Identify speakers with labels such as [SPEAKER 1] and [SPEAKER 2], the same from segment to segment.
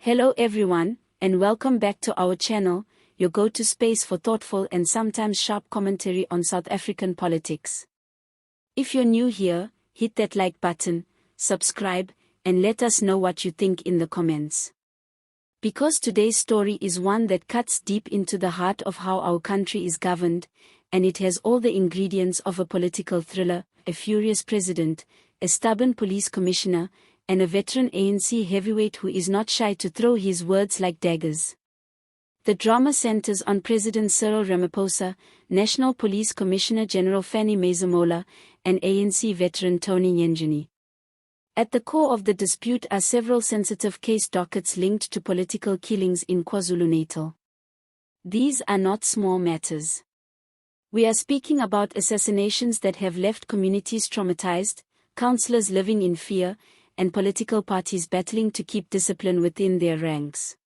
[SPEAKER 1] Hello everyone, and welcome back to our channel, your go-to space for thoughtful and sometimes sharp commentary on South African politics. If you're new here, hit that like button, subscribe, and let us know what you think in the comments. Because today's story is one that cuts deep into the heart of how our country is governed, and it has all the ingredients of a political thriller: a furious president, a stubborn police commissioner, and a veteran ANC heavyweight who is not shy to throw his words like daggers. The drama centers on President Cyril Ramaphosa, National Police Commissioner General Fannie Masemola, and ANC veteran Tony Yengeni. At the core of the dispute are several sensitive case dockets linked to political killings in KwaZulu-Natal. These are not small matters. We are speaking about assassinations that have left communities traumatized, councillors living in fear, and political parties battling to keep discipline within their ranks.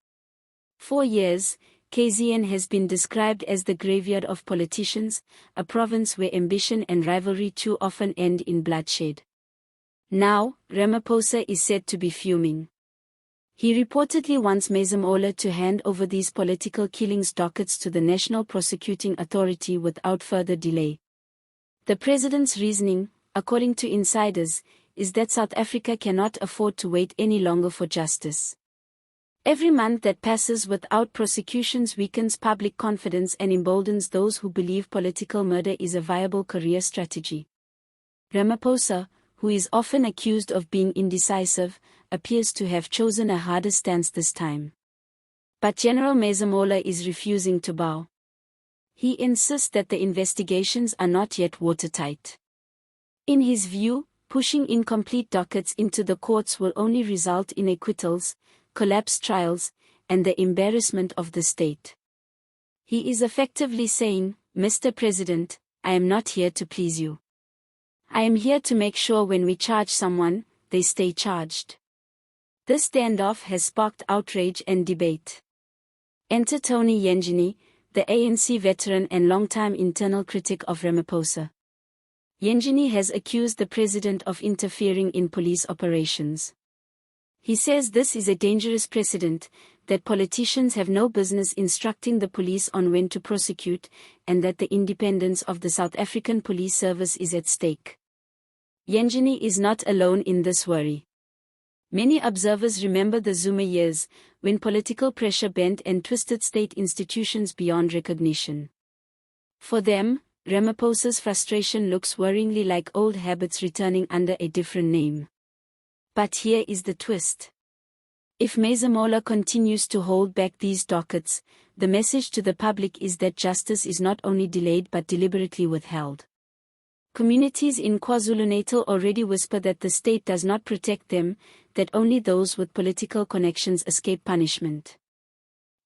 [SPEAKER 1] For years, KZN has been described as the graveyard of politicians, a province where ambition and rivalry too often end in bloodshed. Now, Ramaphosa is said to be fuming. He reportedly wants Masemola to hand over these political killings dockets to the National Prosecuting Authority without further delay. The president's reasoning, according to insiders, is that South Africa cannot afford to wait any longer for justice. Every month that passes without prosecutions weakens public confidence and emboldens those who believe political murder is a viable career strategy. Ramaphosa, who is often accused of being indecisive, appears to have chosen a harder stance this time. But General Masemola is refusing to bow. He insists that the investigations are not yet watertight. In his view, pushing incomplete dockets into the courts will only result in acquittals, collapsed trials, and the embarrassment of the state. He is effectively saying, "Mr. President, I am not here to please you. I am here to make sure when we charge someone, they stay charged." This standoff has sparked outrage and debate. Enter Tony Yengeni, the ANC veteran and longtime internal critic of Ramaphosa. Yengeni has accused the president of interfering in police operations. He says this is a dangerous precedent, that politicians have no business instructing the police on when to prosecute, and that the independence of the South African Police Service is at stake. Yengeni is not alone in this worry. Many observers remember the Zuma years, when political pressure bent and twisted state institutions beyond recognition. For them, Ramaphosa's frustration looks worryingly like old habits returning under a different name. But here is the twist. If Masemola continues to hold back these dockets, the message to the public is that justice is not only delayed but deliberately withheld. Communities in KwaZulu-Natal already whisper that the state does not protect them, that only those with political connections escape punishment.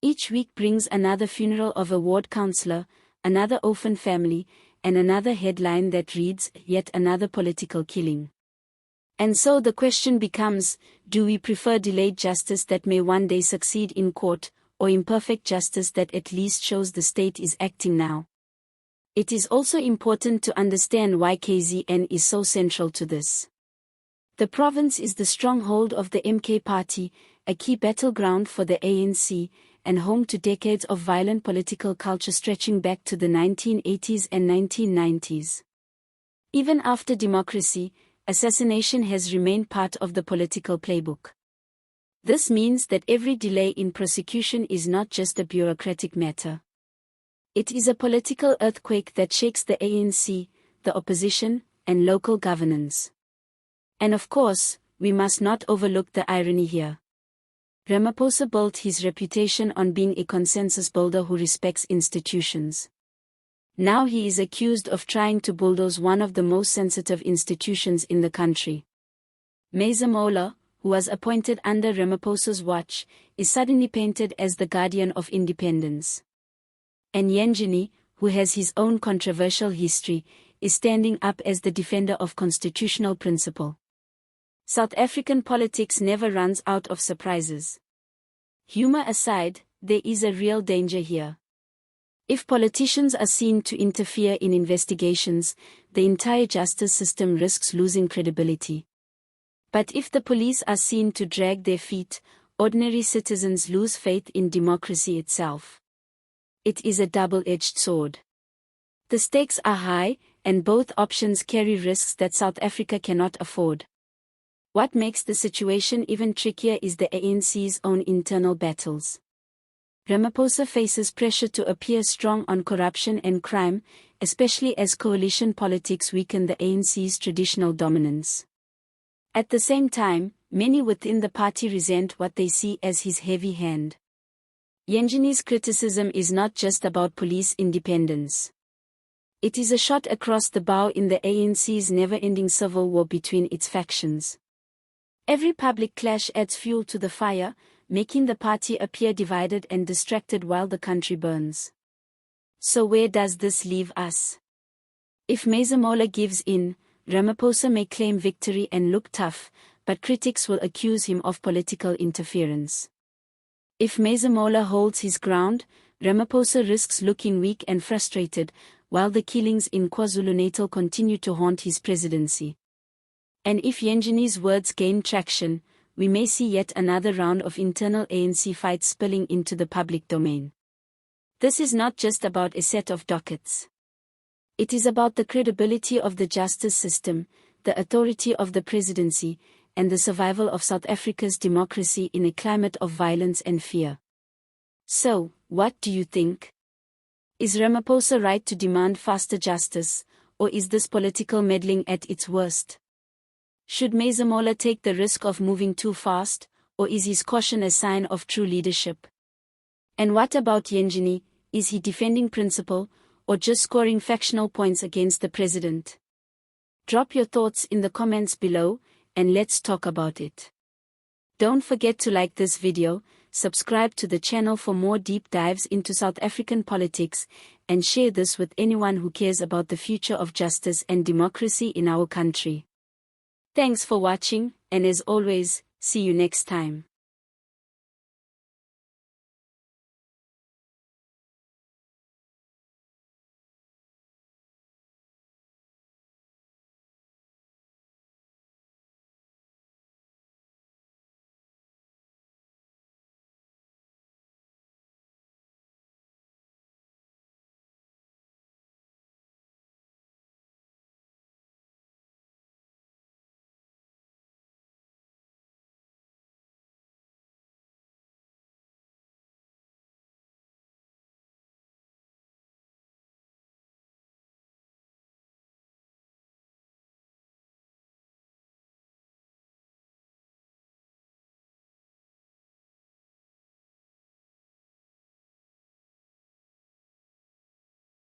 [SPEAKER 1] Each week brings another funeral of a ward councillor, another orphan family, and another headline that reads, "Yet another political killing." And so the question becomes, do we prefer delayed justice that may one day succeed in court, or imperfect justice that at least shows the state is acting now? It is also important to understand why KZN is so central to this. The province is the stronghold of the MK party, a key battleground for the ANC, and home to decades of violent political culture stretching back to the 1980s and 1990s. Even after democracy, assassination has remained part of the political playbook. This means that every delay in prosecution is not just a bureaucratic matter. It is a political earthquake that shakes the ANC, the opposition, and local governance. And of course, we must not overlook the irony here. Ramaphosa built his reputation on being a consensus builder who respects institutions. Now he is accused of trying to bulldoze one of the most sensitive institutions in the country. Masemola, who was appointed under Ramaphosa's watch, is suddenly painted as the guardian of independence. And Yengeni, who has his own controversial history, is standing up as the defender of constitutional principle. South African politics never runs out of surprises. Humor aside, there is a real danger here. If politicians are seen to interfere in investigations, the entire justice system risks losing credibility. But if the police are seen to drag their feet, ordinary citizens lose faith in democracy itself. It is a double-edged sword. The stakes are high, and both options carry risks that South Africa cannot afford. What makes the situation even trickier is the ANC's own internal battles. Ramaphosa faces pressure to appear strong on corruption and crime, especially as coalition politics weaken the ANC's traditional dominance. At the same time, many within the party resent what they see as his heavy hand. Yengeni's criticism is not just about police independence. It is a shot across the bow in the ANC's never-ending civil war between its factions. Every public clash adds fuel to the fire, making the party appear divided and distracted while the country burns. So where does this leave us? If Masemola gives in, Ramaphosa may claim victory and look tough, but critics will accuse him of political interference. If Masemola holds his ground, Ramaphosa risks looking weak and frustrated, while the killings in KwaZulu-Natal continue to haunt his presidency. And if Yengeni's words gain traction, we may see yet another round of internal ANC fights spilling into the public domain. This is not just about a set of dockets. It is about the credibility of the justice system, the authority of the presidency, and the survival of South Africa's democracy in a climate of violence and fear. So, what do you think? Is Ramaphosa right to demand faster justice, or is this political meddling at its worst? Should Masemola take the risk of moving too fast, or is his caution a sign of true leadership? And what about Yengeni? Is he defending principle, or just scoring factional points against the president? Drop your thoughts in the comments below, and let's talk about it. Don't forget to like this video, subscribe to the channel for more deep dives into South African politics, and share this with anyone who cares about the future of justice and democracy in our country. Thanks for watching, and as always, see you next time.